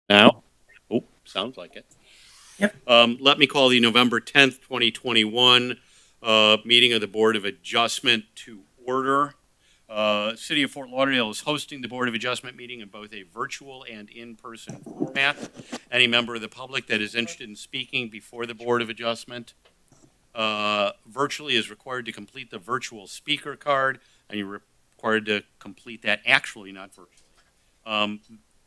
Now? Oh, sounds like it. Yep. Let me call the November 10th, 2021 meeting of the Board of Adjustment to order. City of Fort Lauderdale is hosting the Board of Adjustment meeting in both a virtual and in-person format. Any member of the public that is interested in speaking before the Board of Adjustment virtually is required to complete the virtual speaker card, and you're required to complete that actually, not virtually.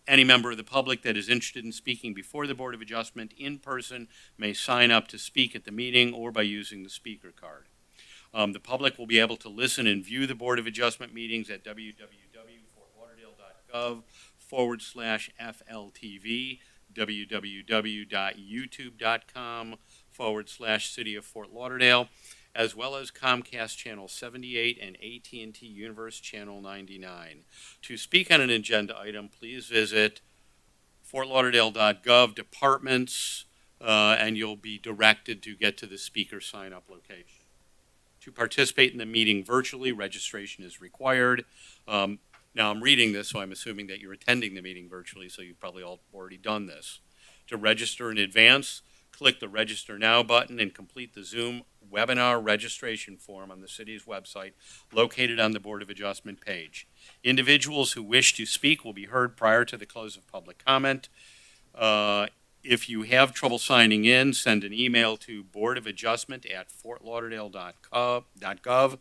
Any member of the public that is interested in speaking before the Board of Adjustment in person may sign up to speak at the meeting or by using the speaker card. The public will be able to listen and view the Board of Adjustment meetings at www.fortlauderdale.gov/FLTV, www.youtube.com/City of Fort Lauderdale, as well as Comcast Channel 78 and AT&T Universe Channel 99. To speak on an agenda item, please visit fortlauderdale.gov departments, and you'll be directed to get to the speaker sign-up location. To participate in the meeting virtually, registration is required. Now, I'm reading this, so I'm assuming that you're attending the meeting virtually, so you've probably all already done this. To register in advance, click the Register Now button and complete the Zoom webinar registration form on the city's website located on the Board of Adjustment page. Individuals who wish to speak will be heard prior to the close of public comment. If you have trouble signing in, send an email to boardofadjustment@fortlauderdale.gov.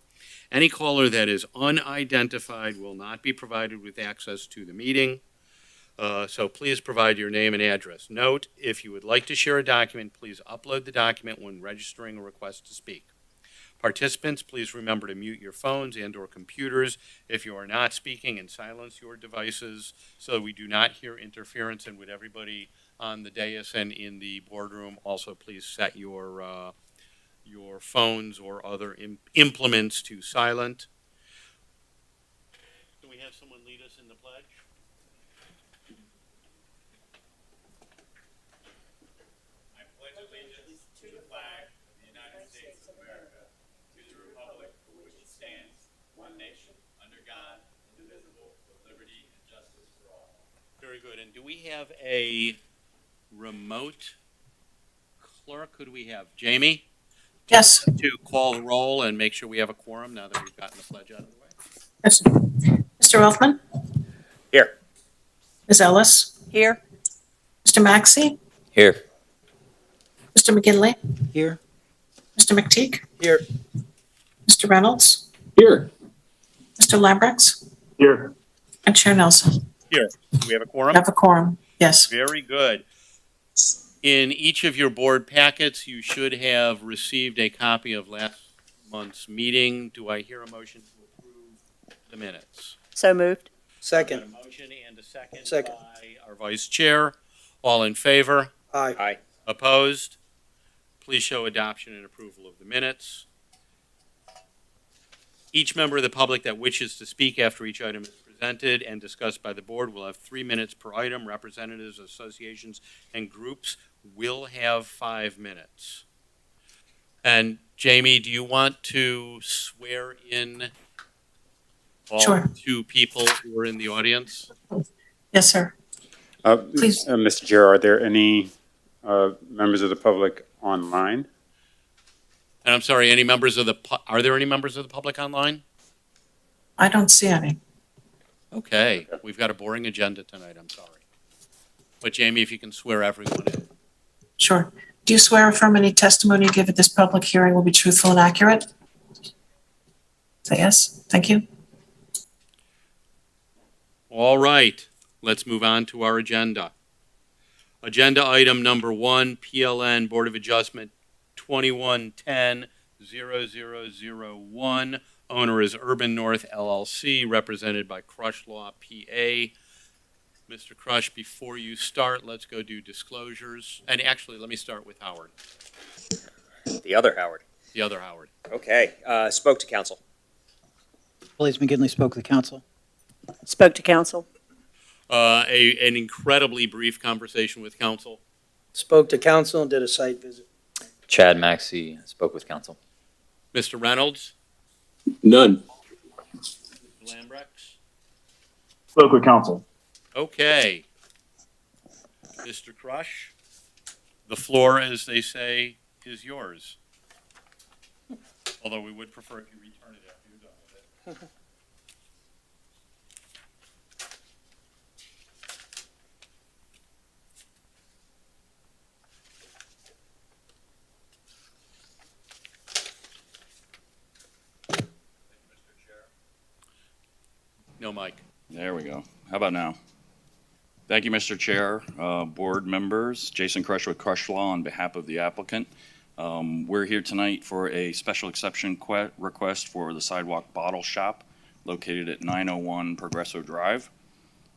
Any caller that is unidentified will not be provided with access to the meeting. So please provide your name and address. Note, if you would like to share a document, please upload the document when registering a request to speak. Participants, please remember to mute your phones and/or computers if you are not speaking, and silence your devices so we do not hear interference. And with everybody on the dais and in the boardroom, also please set your phones or other implements to silent. Can we have someone lead us in the pledge? I pledge allegiance to the flag of the United States of America, to the republic for which it stands, one nation, under God, indivisible, with liberty and justice for all. Very good. And do we have a remote clerk? Who do we have? Jamie? Yes. To call the roll and make sure we have a quorum now that we've gotten the pledge out of the way. Yes. Mr. Elfman? Here. Ms. Ellis? Here. Mr. Maxey? Here. Mr. McGinley? Here. Mr. McTeague? Here. Mr. Reynolds? Here. Mr. Lambrex? Here. And Chair Nelson? Here. Do we have a quorum? Have a quorum. Yes. Very good. In each of your board packets, you should have received a copy of last month's meeting. Do I hear a motion to approve the minutes? So moved. Second. A motion and a second. Second. By our vice chair. All in favor? Aye. Aye. Opposed? Please show adoption and approval of the minutes. Each member of the public that wishes to speak after each item is presented and discussed by the board will have 3 minutes per item. Representatives, associations, and groups will have 5 minutes. And Jamie, do you want to swear in all Sure. 2 people who are in the audience? Yes, sir. Please. Mr. Chair, are there any members of the public online? And I'm sorry, are there any members of the public online? I don't see any. Okay, we've got a boring agenda tonight, I'm sorry. But Jamie, if you can swear everyone in. Sure. Do you swear or affirm any testimony you give at this public hearing will be truthful and accurate? Say yes. Thank you. All right, let's move on to our agenda. Agenda item number 1, PLN Board of Adjustment 2110-0001. Owner is Urban North LLC, represented by Crush Law PA. Mr. Crush, before you start, let's go do disclosures. And actually, let me start with Howard. The other Howard. The other Howard. Okay. Spoke to council. Blaise McGinley spoke with council. Spoke to council. An incredibly brief conversation with council. Spoke to council and did a site visit. Chad Maxey spoke with council. Mr. Reynolds? None. Mr. Lambrex? Spoke with council. Okay. Mr. Crush, the floor, as they say, is yours. Although we would prefer if you return it after you're done with it. No, Mike. There we go. How about now? Thank you, Mr. Chair, board members. Jason Crush with Crush Law on behalf of the applicant. We're here tonight for a special exception request for the sidewalk bottle shop located at 901 Progresso Drive.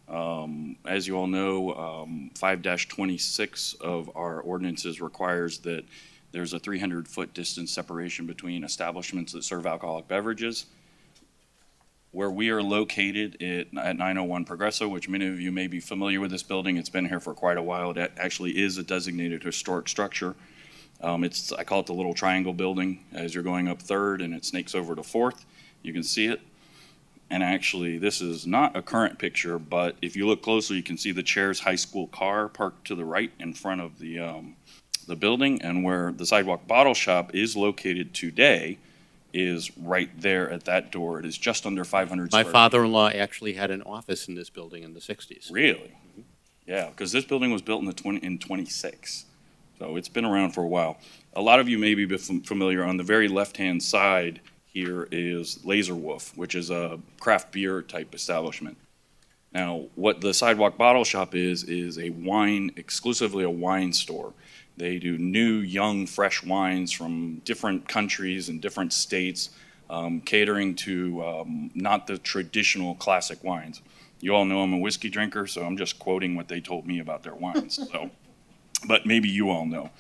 As you all know, 5-26 of our ordinances requires that there's a 300-foot distance separation between establishments that serve alcoholic beverages. Where we are located at 901 Progresso, which many of you may be familiar with this building. It's been here for quite a while. It actually is a designated historic structure. I call it the little triangle building as you're going up 3rd and it snakes over to 4th. You can see it. And actually, this is not a current picture, but if you look closely, you can see the Chair's high school car parked to the right in front of the building, and where the sidewalk bottle shop is located today is right there at that door. It is just under 500 My square feet. father-in-law actually had an office in this building in the 60s. Really? Yeah, because this building was built in 26. So it's been around for a while. A lot of you may be familiar, on the very left-hand side here is Laser Wolf, which is a craft beer type establishment. Now, what the sidewalk bottle shop is exclusively a wine store. They do new, young, fresh wines from different countries and different states, catering to not the traditional classic wines. You all know I'm a whiskey drinker, so I'm just quoting what they told me about their wines. But maybe you all know.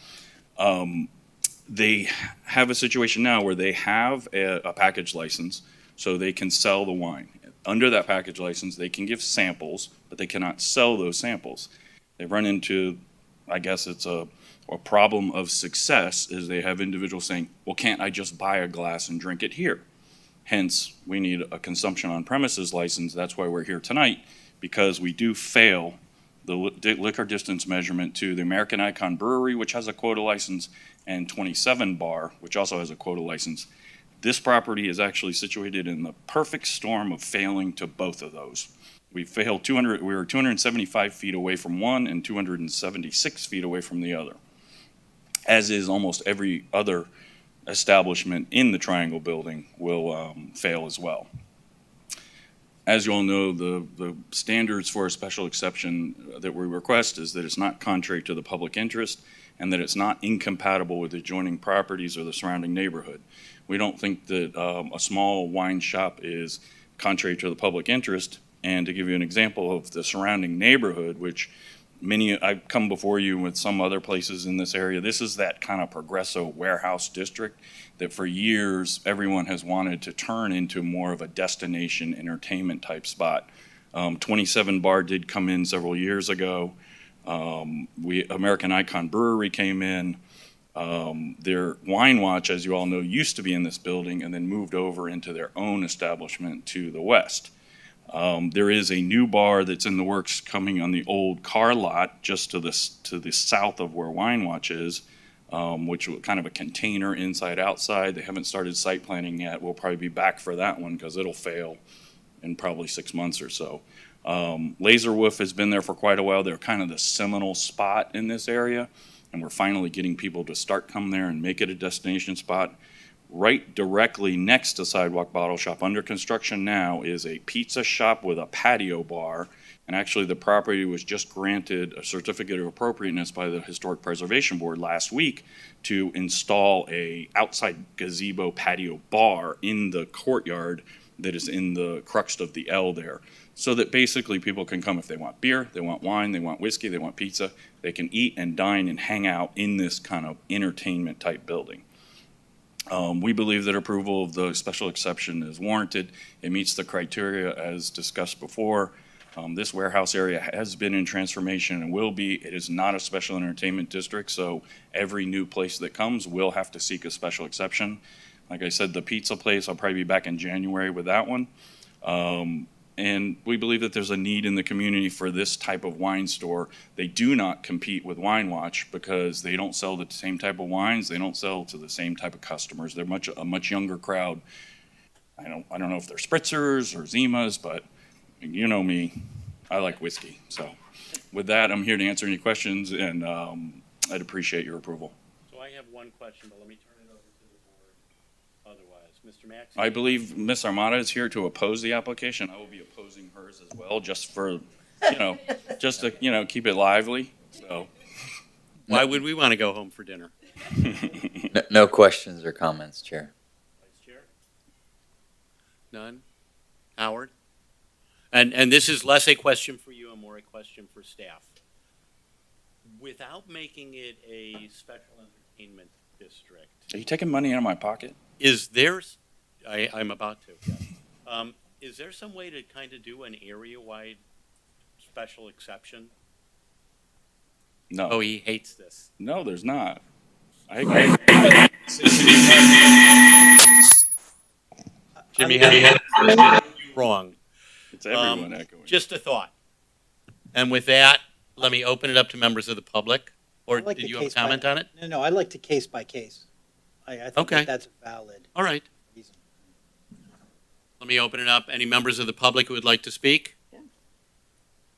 They have a situation now where they have a package license, so they can sell the wine. Under that package license, they can give samples, but they cannot sell those samples. They've run into, I guess it's a problem of success, is they have individuals saying, well, can't I just buy a glass and drink it here? Hence, we need a consumption on premises license. That's why we're here tonight, because we do fail the liquor distance measurement to the American Icon Brewery, which has a quota license, and 27 Bar, which also has a quota license. This property is actually situated in the perfect storm of failing to both of those. We were 275 feet away from one and 276 feet away from the other, as is almost every other establishment in the Triangle building will fail as well. As you all know, the standards for a special exception that we request is that it's not contrary to the public interest and that it's not incompatible with adjoining properties or the surrounding neighborhood. We don't think that a small wine shop is contrary to the public interest. And to give you an example of the surrounding neighborhood, which I've come before you with some other places in this area, this is that kind of Progresso warehouse district that for years everyone has wanted to turn into more of a destination entertainment type spot. 27 Bar did come in several years ago. American Icon Brewery came in. Their Wine Watch, as you all know, used to be in this building and then moved over into their own establishment to the west. There is a new bar that's in the works coming on the old car lot just to the south of where Wine Watch is, which was kind of a container inside outside. They haven't started site planning yet. We'll probably be back for that one because it'll fail in probably 6 months or so. Laser Wolf has been there for quite a while. They're kind of the seminal spot in this area, and we're finally getting people to start come there and make it a destination spot. Right directly next to Sidewalk Bottle Shop, under construction now, is a pizza shop with a patio bar. And actually, the property was just granted a certificate of appropriateness by the Historic Preservation Board last week to install a outside gazebo patio bar in the courtyard that is in the crux of the L there. So that basically people can come if they want beer, they want wine, they want whiskey, they want pizza. They can eat and dine and hang out in this kind of entertainment type building. We believe that approval of the special exception is warranted. It meets the criteria as discussed before. This warehouse area has been in transformation and will be. It is not a special entertainment district, so every new place that comes will have to seek a special exception. Like I said, the pizza place, I'll probably be back in January with that one. And we believe that there's a need in the community for this type of wine store. They do not compete with Wine Watch because they don't sell the same type of wines. They don't sell to the same type of customers. They're a much younger crowd. I don't know if they're spritzers or Zimas, but you know me, I like whiskey. So with that, I'm here to answer any questions, and I'd appreciate your approval. So I have one question, but let me turn it over to the board otherwise. Mr. Maxey? I believe Ms. Armada is here to oppose the application. I will be opposing hers as well, just for, just to, keep it lively, so. Why would we want to go home for dinner? No questions or comments, Chair. Vice Chair? None? Howard? And this is less a question for you and more a question for staff. Without making it a special entertainment district, Are you taking money out of my pocket? is there, I'm about to, yeah. Is there some way to kind of do an area-wide special exception? No. Oh, he hates this. No, there's not. I agree. Jimmy had wrong. It's everyone echoing. Just a thought. And with that, let me open it up to members of the public. Or I like did the you have a case by- comment on it? No, I like to case by case. I think Okay. that's a valid All right. reason. Let me open it up. Any members of the public who would like to speak? Yeah.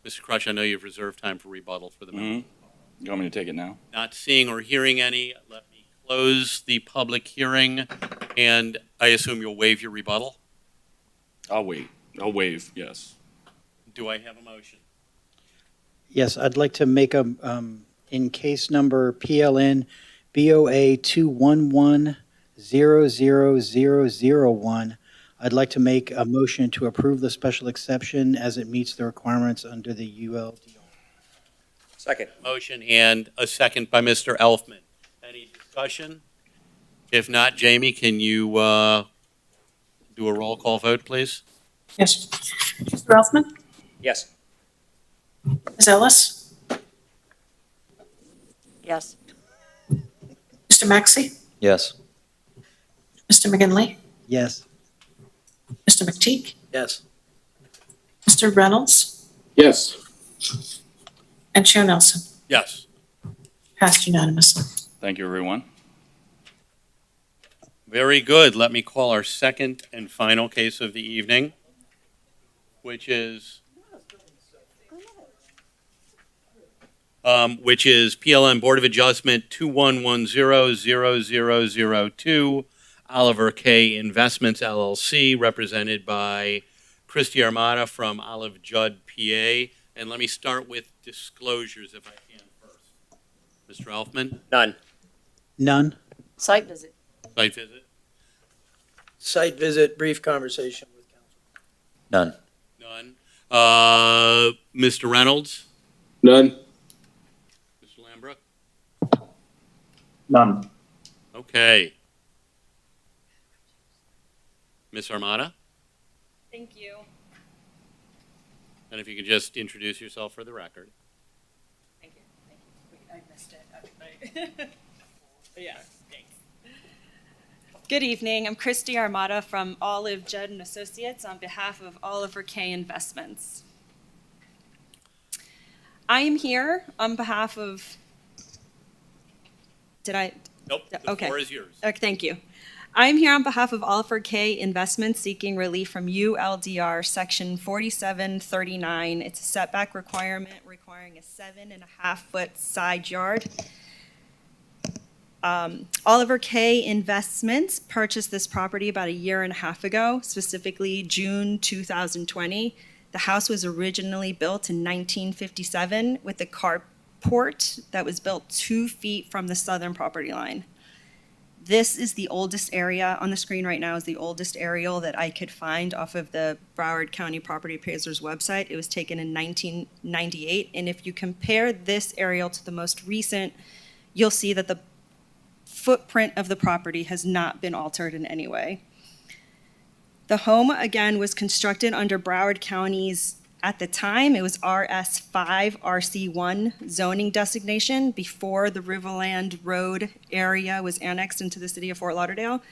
Mr. Crush, I know you've reserved time for rebuttal for the member. You want me to take it now? Not seeing or hearing any, let me close the public hearing, and I assume you'll waive your rebuttal? I'll wait. I'll waive, yes. Do I have a motion? Yes, I'd like to make in case number PLN BOA 211-00001, I'd like to make a motion to approve the special exception as it meets the requirements under the ULDR. Second. Motion and a second by Mr. Elfman. Any discussion? If not, Jamie, can you do a roll call vote, please? Yes. Mr. Elfman? Yes. Ms. Ellis? Yes. Mr. Maxey? Yes. Mr. McGinley? Yes. Mr. McTeague? Yes. Mr. Reynolds? Yes. And Chair Nelson? Yes. Passed unanimously. Thank you, everyone. Very good. Let me call our second and final case of the evening, which is PLN Board of Adjustment 21100002, Oliver K. Investments LLC, represented by Christy Armada from Olive Judd, PA. And let me start with disclosures if I can first. Mr. Elfman, None. None. Site visit. site visit? Site visit, brief conversation with council. None. None. Mr. Reynolds? None. Mr. Lambrook? None. Okay. Ms. Armada? Thank you. And if you could just introduce yourself for the record. Thank you. Thank you. Wait, I missed it. Yeah, thanks. Good evening. I'm Christy Armada from Olive Judd and Associates on behalf of Oliver K. Investments. I am here on behalf of. Nope, the Okay. floor is yours. Thank you. I am here on behalf of Oliver K. Investments seeking relief from ULDR Section 4739. It's a setback requirement requiring a 7.5-foot side yard. Oliver K. Investments purchased this property about a year and a half ago, specifically June 2020. The house was originally built in 1957 with a carport that was built 2 feet from the southern property line. This is the oldest area on the screen right now, is the oldest aerial that I could find off of the Broward County Property Appraiser's website. It was taken in 1998. And if you compare this aerial to the most recent, you'll see that the footprint of the property has not been altered in any way. The home, again, was constructed under Broward County's, at the time, it was RS5, RC1 zoning designation before the Riverland Road area was annexed into the city of Fort Lauderdale.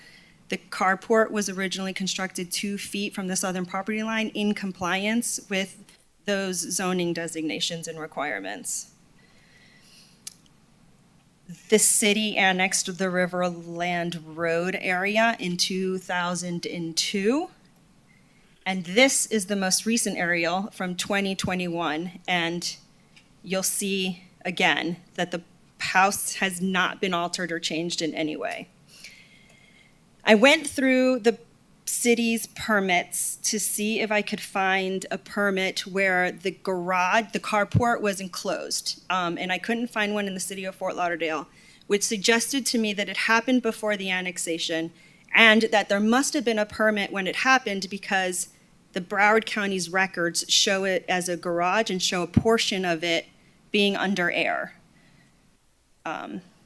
The carport was originally constructed 2 feet from the southern property line in compliance with those zoning designations and requirements. The city annexed the Riverland Road area in 2002. And this is the most recent aerial from 2021. And you'll see again that the house has not been altered or changed in any way. I went through the city's permits to see if I could find a permit where the garage, the carport was enclosed. And I couldn't find one in the city of Fort Lauderdale, which suggested to me that it happened before the annexation and that there must have been a permit when it happened because the Broward County's records show it as a garage and show a portion of it being under air.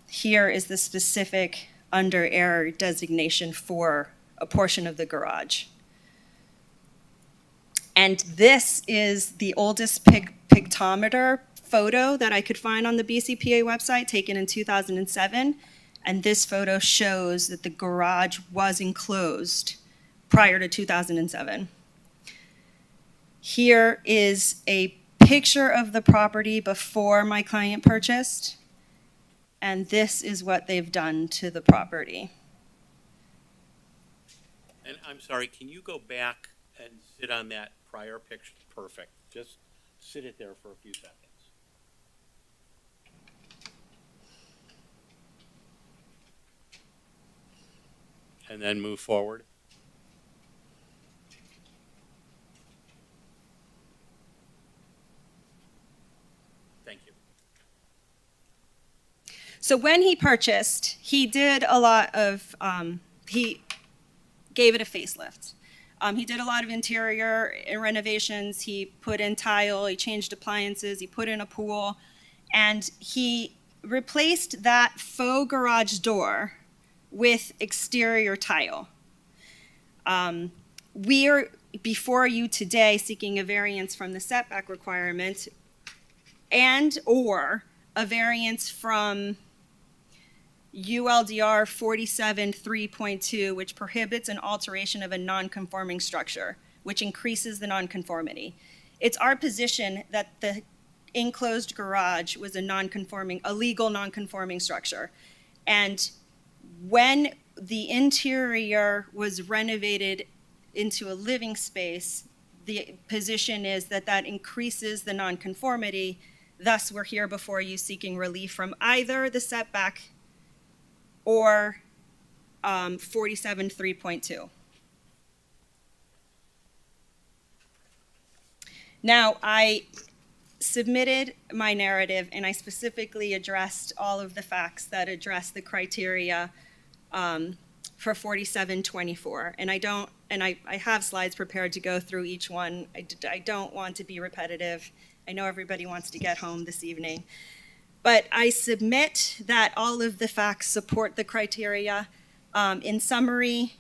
Here is the specific under air designation for a portion of the garage. And this is the oldest pictometer photo that I could find on the BCPA website, taken in 2007. And this photo shows that the garage was enclosed prior to 2007. Here is a picture of the property before my client purchased. And this is what they've done to the property. And I'm sorry, can you go back and sit on that prior picture? Perfect. Just sit it there for a few seconds. And then move forward. Thank you. So when he purchased, he did a lot of, he gave it a facelift. He did a lot of interior renovations. He put in tile, he changed appliances, he put in a pool, and he replaced that faux garage door with exterior tile. We are before you today seeking a variance from the setback requirement and or a variance from ULDR 47.3.2, which prohibits an alteration of a non-conforming structure, which increases the non-conformity. It's our position that the enclosed garage was a legal non-conforming structure. And when the interior was renovated into a living space, the position is that that increases the nonconformity. Thus, we're here before you seeking relief from either the setback or 47.3.2. Now, I submitted my narrative and I specifically addressed all of the facts that address the criteria for 4724. And I have slides prepared to go through each one. I don't want to be repetitive. I know everybody wants to get home this evening. But I submit that all of the facts support the criteria. In summary,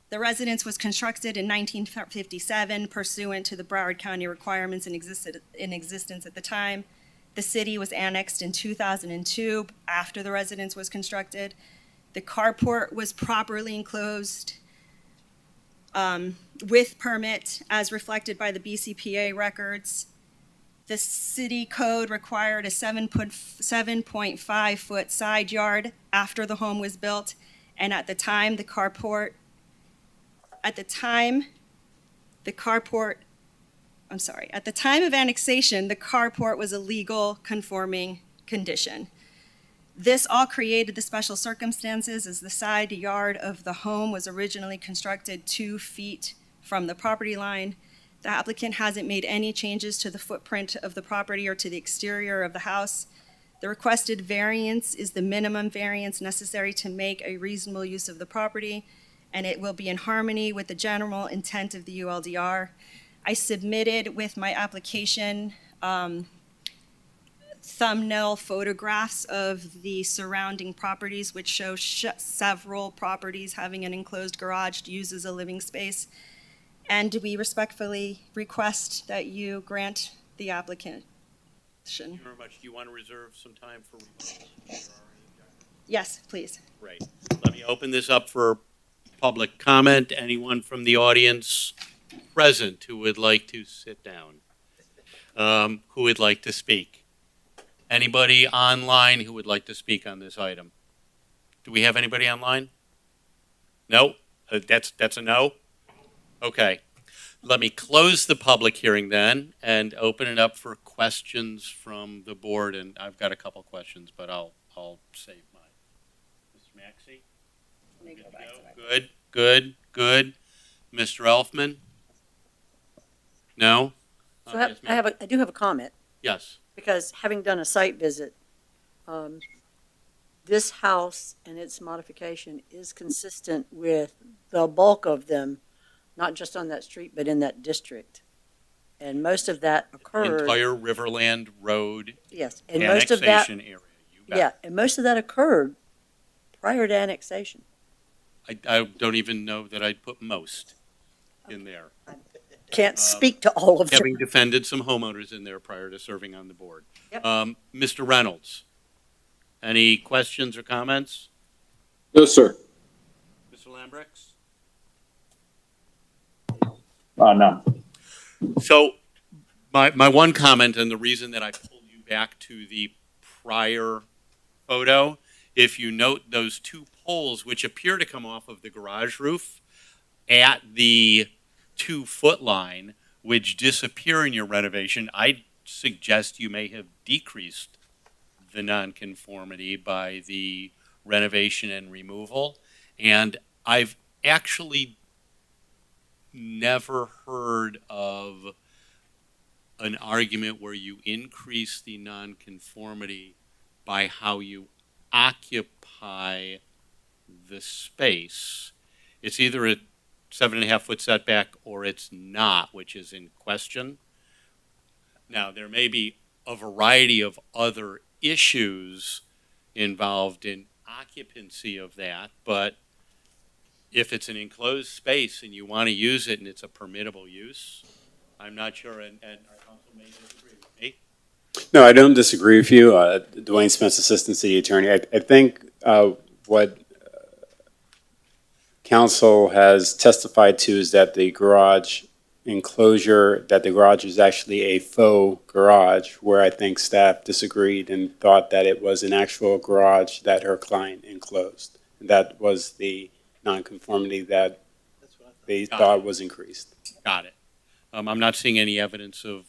the residence was constructed in 1957 pursuant to the Broward County requirements in existence at the time. The city was annexed in 2002 after the residence was constructed. The carport was properly enclosed with permit as reflected by the BCPA records. The city code required a 7.5 foot side yard after the home was built. And at the time of annexation, the carport was a legal conforming condition. This all created the special circumstances as the side yard of the home was originally constructed 2 feet from the property line. The applicant hasn't made any changes to the footprint of the property or to the exterior of the house. The requested variance is the minimum variance necessary to make a reasonable use of the property, and it will be in harmony with the general intent of the ULDR. I submitted with my application thumbnail photographs of the surrounding properties, which show several properties having an enclosed garage used as a living space. And we respectfully request that you grant the application. Thank you very much. Do you want to reserve some time for rebuttals? Yes, please. Great. Let me open this up for public comment. Anyone from the audience present who would like to sit down? Who would like to speak? Anybody online who would like to speak on this item? Do we have anybody online? No? That's a no? Okay. Let me close the public hearing then and open it up for questions from the board. And I've got a couple questions, but I'll save mine. Mr. Maxey? Good to go? Good. Mr. Elfman? No? So Yes, I ma'am. do have a comment, Yes. because having done a site visit, this house and its modification is consistent with the bulk of them, not just on that street, but in that district. And most of that occurred. Entire Riverland Road Yes, and most of that, annexation area. You bet. yeah, and most of that occurred prior to annexation. I don't even know that I'd put most in there. Can't speak to all of them. Having defended some homeowners in there prior to serving on the board. Yep. Mr. Reynolds, any questions or comments? No, sir. Mr. Lambrix? None. So my one comment, and the reason that I pulled you back to the prior photo, if you note those two poles which appear to come off of the garage roof at the 2-foot line, which disappear in your renovation, I suggest you may have decreased the nonconformity by the renovation and removal. And I've actually never heard of an argument where you increase the nonconformity by how you occupy the space. It's either a 7.5-foot setback or it's not, which is in question. Now, there may be a variety of other issues involved in occupancy of that, but if it's an enclosed space and you want to use it and it's a permittable use, I'm not sure, and our council may disagree with me. No, I don't disagree with you. Dwayne Spence, Assistant City Attorney. I think what council has testified to is that the garage enclosure, that the garage is actually a faux garage, where I think staff disagreed and thought that it was an actual garage that her client enclosed. That was the nonconformity that they thought was increased. Got it. I'm not seeing any evidence of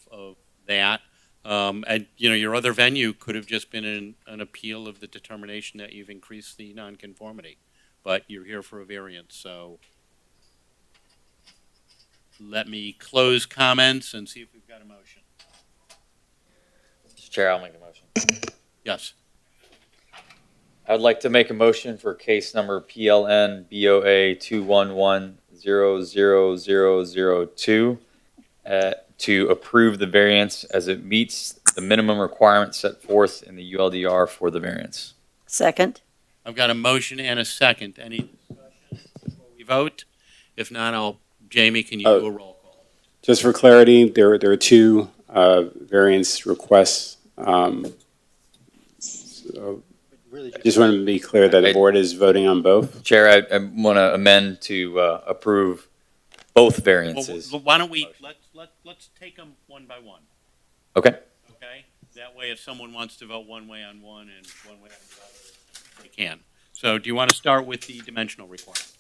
that. And, your other venue could have just been an appeal of the determination that you've increased the nonconformity. But you're here for a variance, so let me close comments and see if we've got a motion. Mr. Chair, I'll make a motion. Yes. I would like to make a motion for case number PLN BOA 211-00002 to approve the variance as it meets the minimum requirements set forth in the ULDR for the variance. Second. I've got a motion and a second. Any discussion before we vote? If not, Jamie, can you do a roll call? Just for clarity, there are two variance requests. So Really, I just want to be clear that the board is voting on both. Chair, I want to amend to approve both variances. Well, why don't we, let's take them one by one, Okay. okay? That way, if someone wants to vote one way on one and one way on the other, they can. So do you want to start with the dimensional requirements?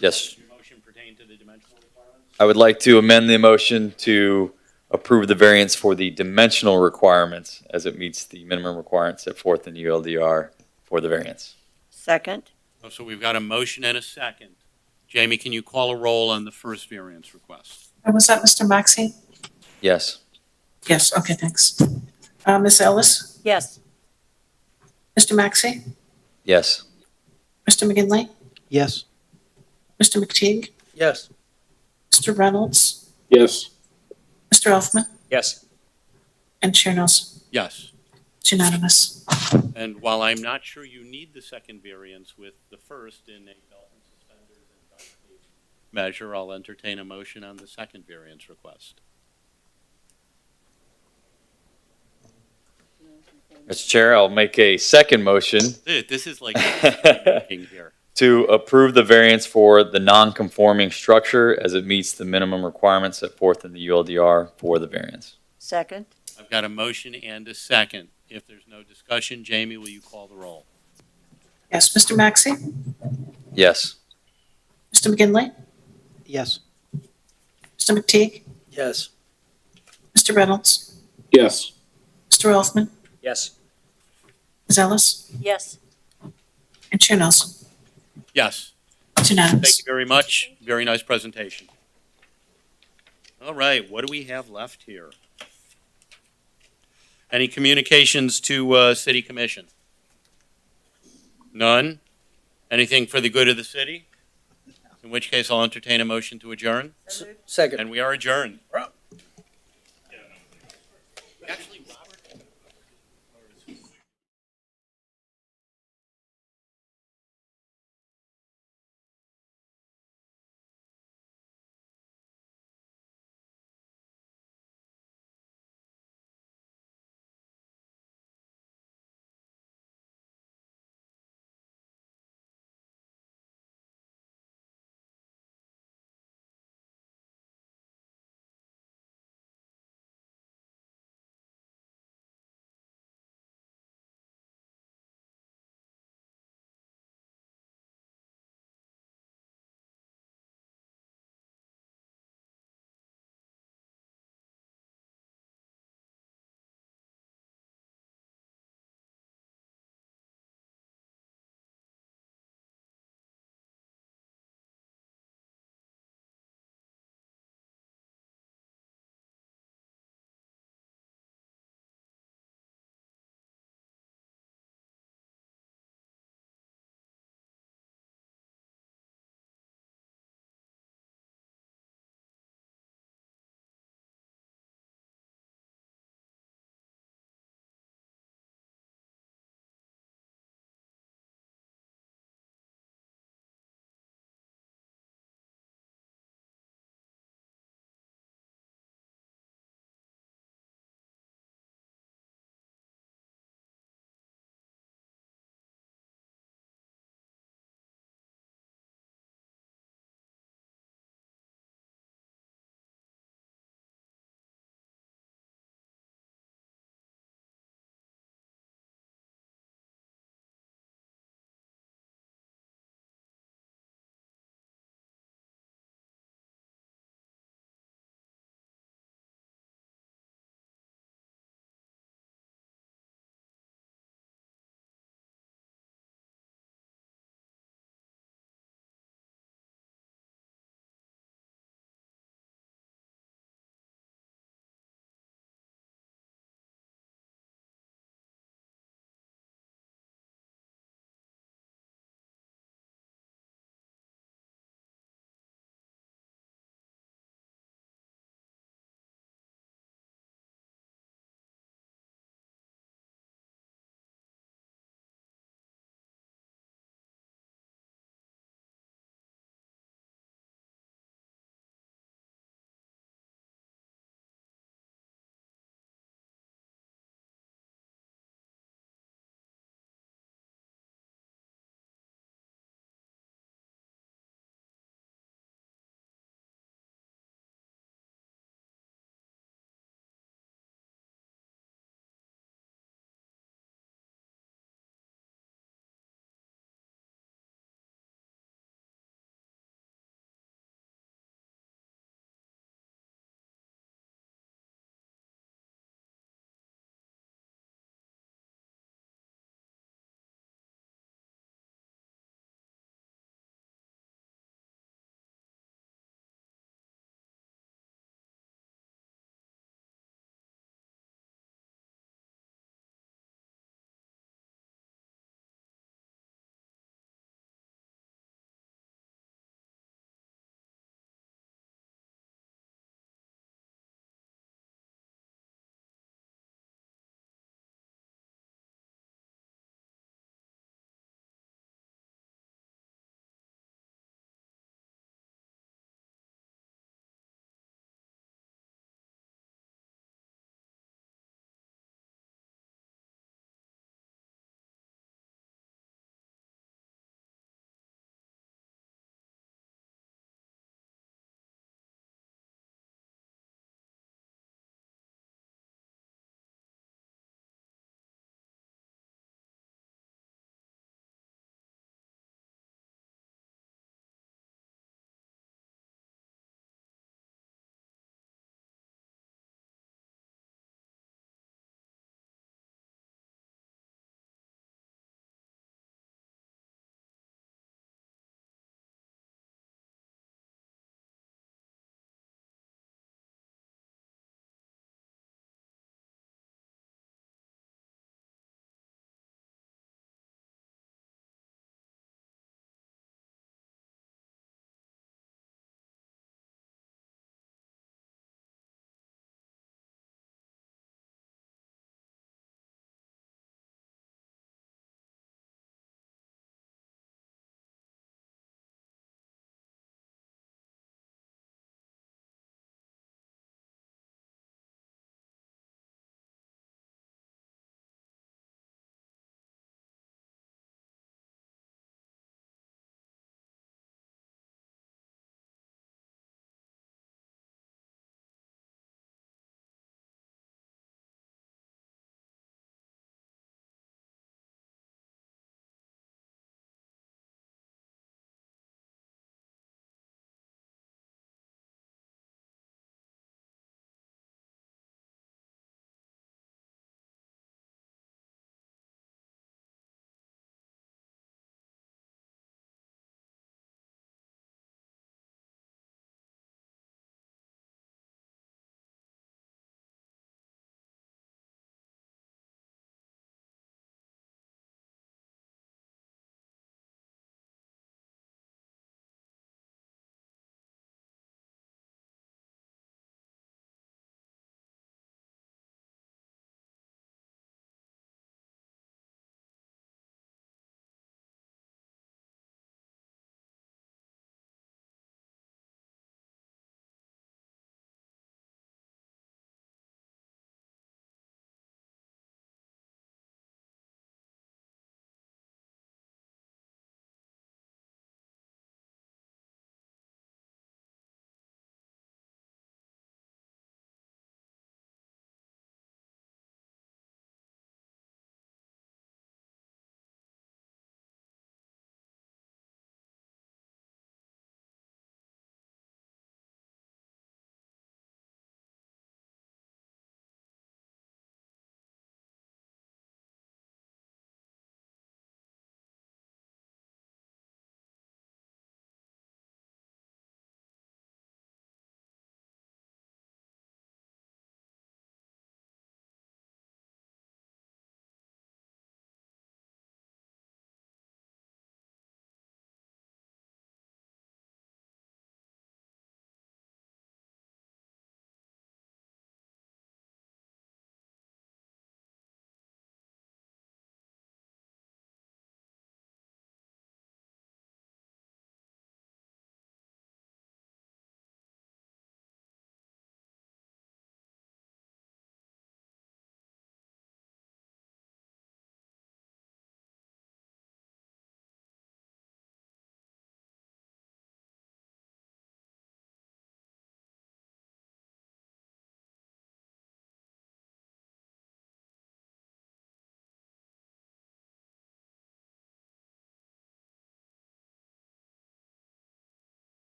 Yes. Does your motion pertain to the dimensional requirements? I would like to amend the motion to approve the variance for the dimensional requirements as it meets the minimum requirements set forth in ULDR for the variance. Second. Oh, so we've got a motion and a second. Jamie, can you call a roll on the first variance request? And was that Mr. Maxey? Yes. Yes, okay, thanks. Ms. Ellis? Yes. Mr. Maxey? Yes. Mr. McGinley? yes. Mr. McTeague? Yes. Mr. Reynolds? Yes. Mr. Elfman? Yes. And Chair Nelson? Yes. It's unanimous. And while I'm not sure you need the second variance with the first in a belt and suspenders and duct tape measure, I'll entertain a motion on the second variance request. Mr. Chair, I'll make a second motion. This is like making here. to approve the variance for the non-conforming structure as it meets the minimum requirements set forth in the ULDR for the variance. Second? I've got a motion and a second. If there's no discussion, Jamie, will you call the roll? Yes, Mr. Maxey? Yes. Mr. McGinley? Yes. Mr. McTeague? Yes. Mr. Reynolds? Yes. Mr. Elfman? Yes. Ms. Ellis? Yes. And Chair Nelson. Yes. It's unanimous. Thank you very much. Very nice presentation. All right, what do we have left here? Any communications to City Commission? None? Anything for the good of the city? In which case, I'll entertain a motion to adjourn. Second. And we are adjourned.